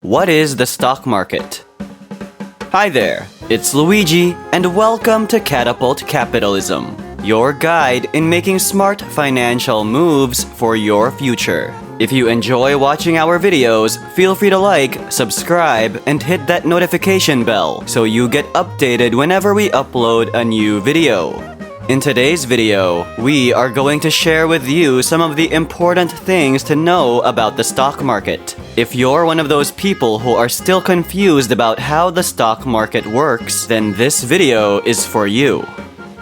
What is the stock market? Hi there, it's Luigi, and welcome to Catapult Capitalism, your guide in making smart financial moves for your future. If you enjoy watching our videos, feel free to like, subscribe, and hit that notification bell so you get updated whenever we upload a new video. In today's video, we are going to share with you some of the important things to know about the stock market. If you're one of those people who are still confused about how the stock market works, then this video is for you.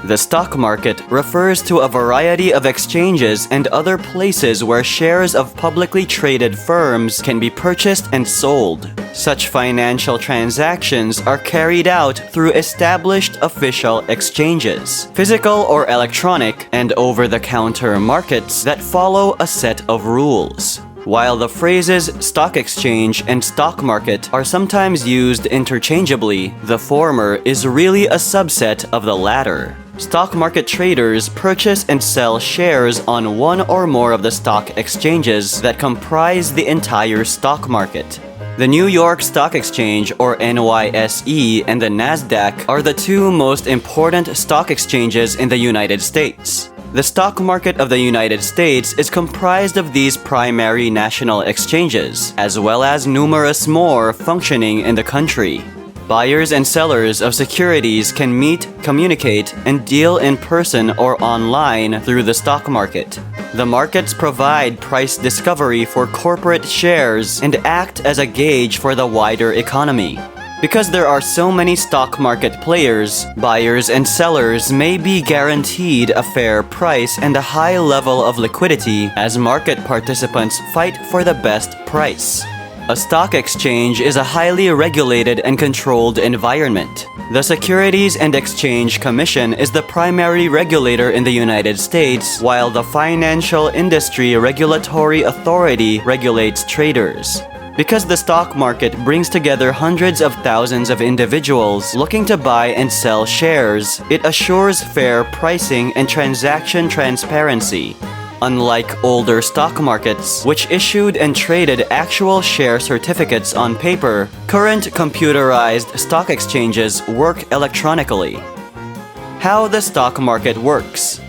The stock market refers to a variety of exchanges and other places where shares of publicly traded firms can be purchased and sold. Such financial transactions are carried out through established official exchanges, physical or electronic, and over-the-counter markets that follow a set of rules. While the phrases stock exchange and stock market are sometimes used interchangeably, the former is really a subset of the latter. Stock market traders purchase and sell shares on one or more of the stock exchanges that comprise the entire stock market. The New York Stock Exchange, or NYSE, and the Nasdaq are the two most important stock exchanges in the United States. The stock market of the United States is comprised of these primary national exchanges, as well as numerous more functioning in the country. Buyers and sellers of securities can meet, communicate, and deal in person or online through the stock market. The markets provide price discovery for corporate shares and act as a gauge for the wider economy. Because there are so many stock market players, buyers and sellers may be guaranteed a fair price and a high level of liquidity as market participants fight for the best price. A stock exchange is a highly regulated and controlled environment. The Securities and Exchange Commission is the primary regulator in the United States, while the Financial Industry Regulatory Authority regulates traders. Because the stock market brings together hundreds of thousands of individuals looking to buy and sell shares, it assures fair pricing and transaction transparency. Unlike older stock markets, which issued and traded actual share certificates on paper, current computerized stock exchanges work electronically. How the stock market works.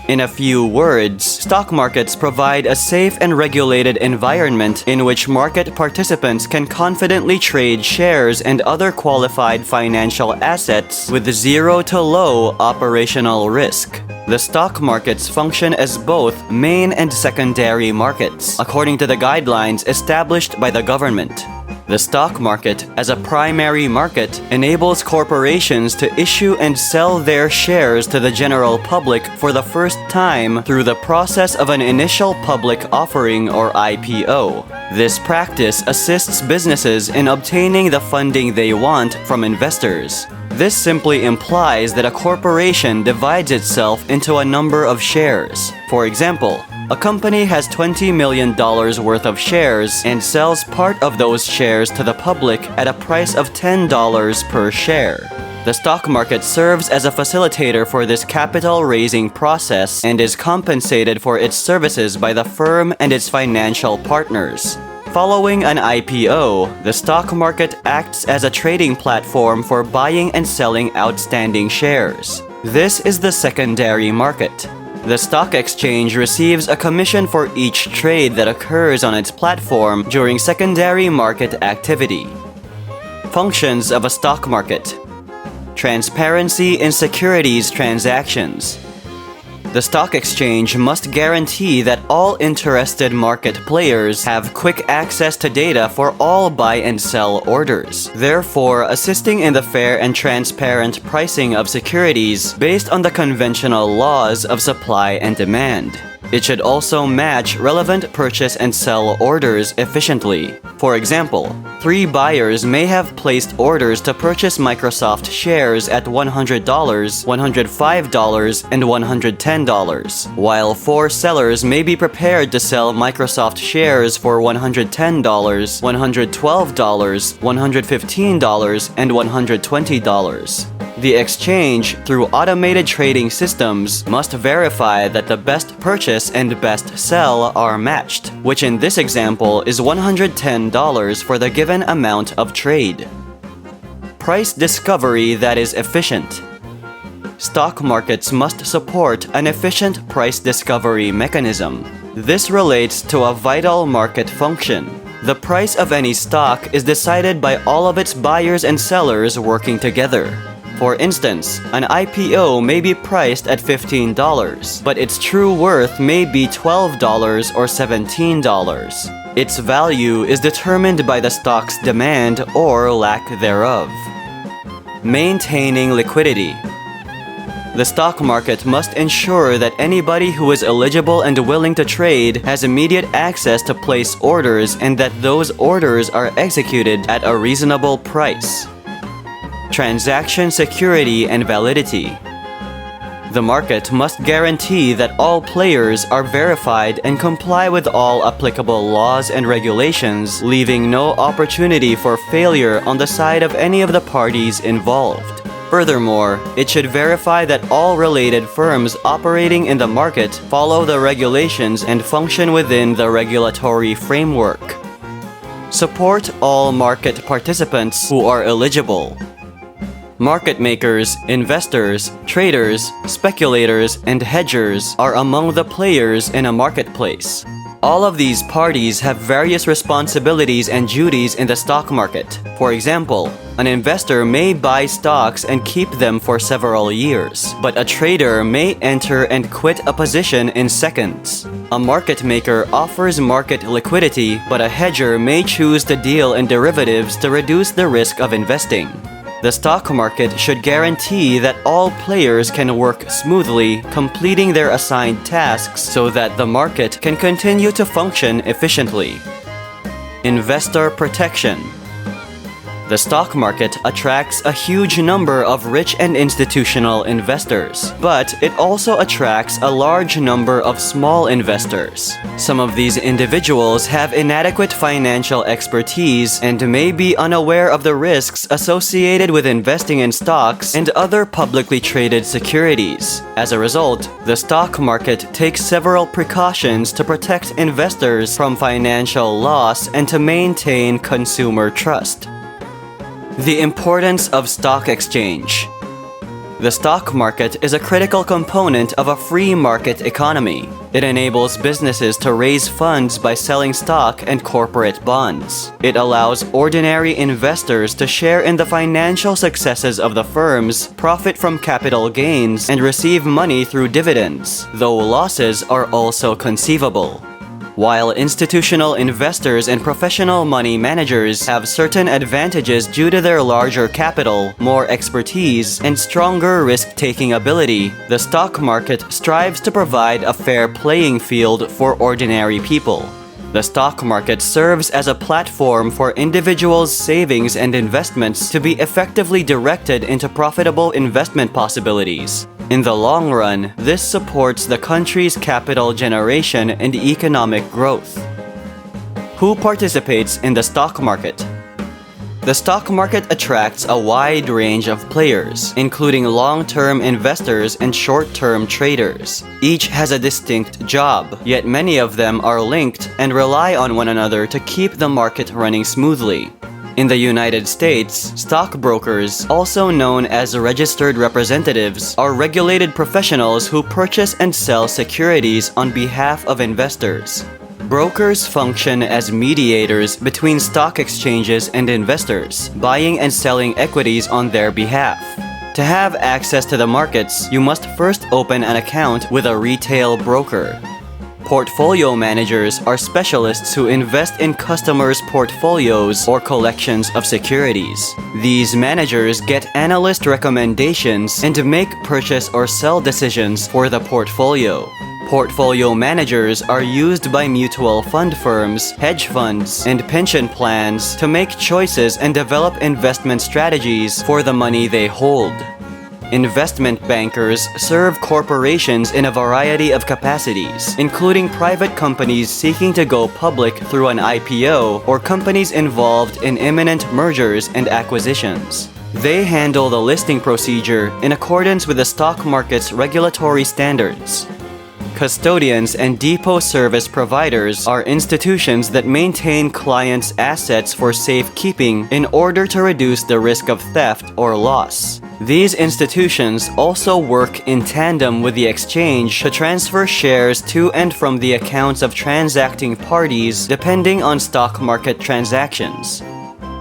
In a few words, stock markets provide a safe and regulated environment in which market participants can confidently trade shares and other qualified financial assets with zero to low operational risk. The stock markets function as both main and secondary markets, according to the guidelines established by the government. The stock market, as a primary market, enables corporations to issue and sell their shares to the general public for the first time through the process of an initial public offering or IPO. This practice assists businesses in obtaining the funding they want from investors. This simply implies that a corporation divides itself into a number of shares. For example, a company has $20 million worth of shares and sells part of those shares to the public at a price of $10 per share. The stock market serves as a facilitator for this capital raising process and is compensated for its services by the firm and its financial partners. Following an IPO, the stock market acts as a trading platform for buying and selling outstanding shares. This is the secondary market. The stock exchange receives a commission for each trade that occurs on its platform during secondary market activity. Functions of a stock market. Transparency in securities transactions. The stock exchange must guarantee that all interested market players have quick access to data for all buy and sell orders, therefore assisting in the fair and transparent pricing of securities based on the conventional laws of supply and demand. It should also match relevant purchase and sell orders efficiently. For example, 3 buyers may have placed orders to purchase Microsoft shares at $100, $105, and $110, while 4 sellers may be prepared to sell Microsoft shares for $110, $112, $115, and $120. The exchange, through automated trading systems, must verify that the best purchase and best sell are matched, which in this example is $110 for the given amount of trade. Price discovery that is efficient. Stock markets must support an efficient price discovery mechanism. This relates to a vital market function. The price of any stock is decided by all of its buyers and sellers working together. For instance, an IPO may be priced at $15, but its true worth may be $12 or $17. Its value is determined by the stock's demand or lack thereof. Maintaining liquidity. The stock market must ensure that anybody who is eligible and willing to trade has immediate access to place orders and that those orders are executed at a reasonable price. Transaction security and validity. The market must guarantee that all players are verified and comply with all applicable laws and regulations, leaving no opportunity for failure on the side of any of the parties involved. Furthermore, it should verify that all related firms operating in the market follow the regulations and function within the regulatory framework. Support all market participants who are eligible. Market makers, investors, traders, speculators, and hedgers are among the players in a marketplace. All of these parties have various responsibilities and duties in the stock market. For example, an investor may buy stocks and keep them for several years, but a trader may enter and quit a position in seconds. A market maker offers market liquidity, but a hedger may choose to deal in derivatives to reduce the risk of investing. The stock market should guarantee that all players can work smoothly, completing their assigned tasks so that the market can continue to function efficiently. Investor protection. The stock market attracts a huge number of rich and institutional investors, but it also attracts a large number of small investors. Some of these individuals have inadequate financial expertise and may be unaware of the risks associated with investing in stocks and other publicly traded securities. As a result, the stock market takes several precautions to protect investors from financial loss and to maintain consumer trust. The importance of stock exchange. The stock market is a critical component of a free market economy. It enables businesses to raise funds by selling stock and corporate bonds. It allows ordinary investors to share in the financial successes of the firms, profit from capital gains, and receive money through dividends, though losses are also conceivable. While institutional investors and professional money managers have certain advantages due to their larger capital, more expertise, and stronger risk-taking ability, the stock market strives to provide a fair playing field for ordinary people. The stock market serves as a platform for individuals' savings and investments to be effectively directed into profitable investment possibilities. In the long run, this supports the country's capital generation and economic growth. Who participates in the stock market? The stock market attracts a wide range of players, including long-term investors and short-term traders. Each has a distinct job, yet many of them are linked and rely on one another to keep the market running smoothly. In the United States, stockbrokers, also known as registered representatives, are regulated professionals who purchase and sell securities on behalf of investors. Brokers function as mediators between stock exchanges and investors, buying and selling equities on their behalf. To have access to the markets, you must first open an account with a retail broker. Portfolio managers are specialists who invest in customers' portfolios or collections of securities. These managers get analyst recommendations and make purchase or sell decisions for the portfolio. Portfolio managers are used by mutual fund firms, hedge funds, and pension plans to make choices and develop investment strategies for the money they hold. Investment bankers serve corporations in a variety of capacities, including private companies seeking to go public through an IPO or companies involved in imminent mergers and acquisitions. They handle the listing procedure in accordance with the stock market's regulatory standards. Custodians and depot service providers are institutions that maintain clients' assets for safekeeping in order to reduce the risk of theft or loss. These institutions also work in tandem with the exchange to transfer shares to and from the accounts of transacting parties depending on stock market transactions.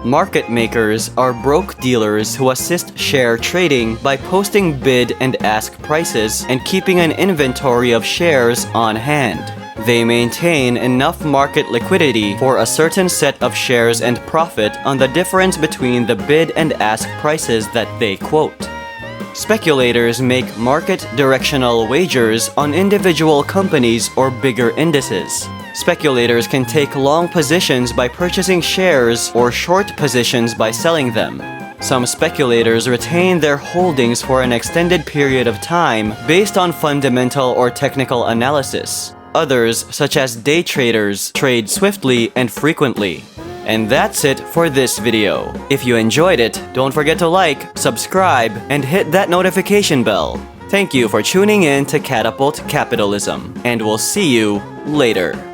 Market makers are broker-dealers who assist share trading by posting bid and ask prices and keeping an inventory of shares on hand. They maintain enough market liquidity for a certain set of shares and profit on the difference between the bid and ask prices that they quote. Speculators make market directional wagers on individual companies or bigger indices. Speculators can take long positions by purchasing shares or short positions by selling them. Some speculators retain their holdings for an extended period of time based on fundamental or technical analysis. Others, such as day traders, trade swiftly and frequently. And that's it for this video. If you enjoyed it, don't forget to like, subscribe, and hit that notification bell. Thank you for tuning in to Catapult Capitalism, and we'll see you later.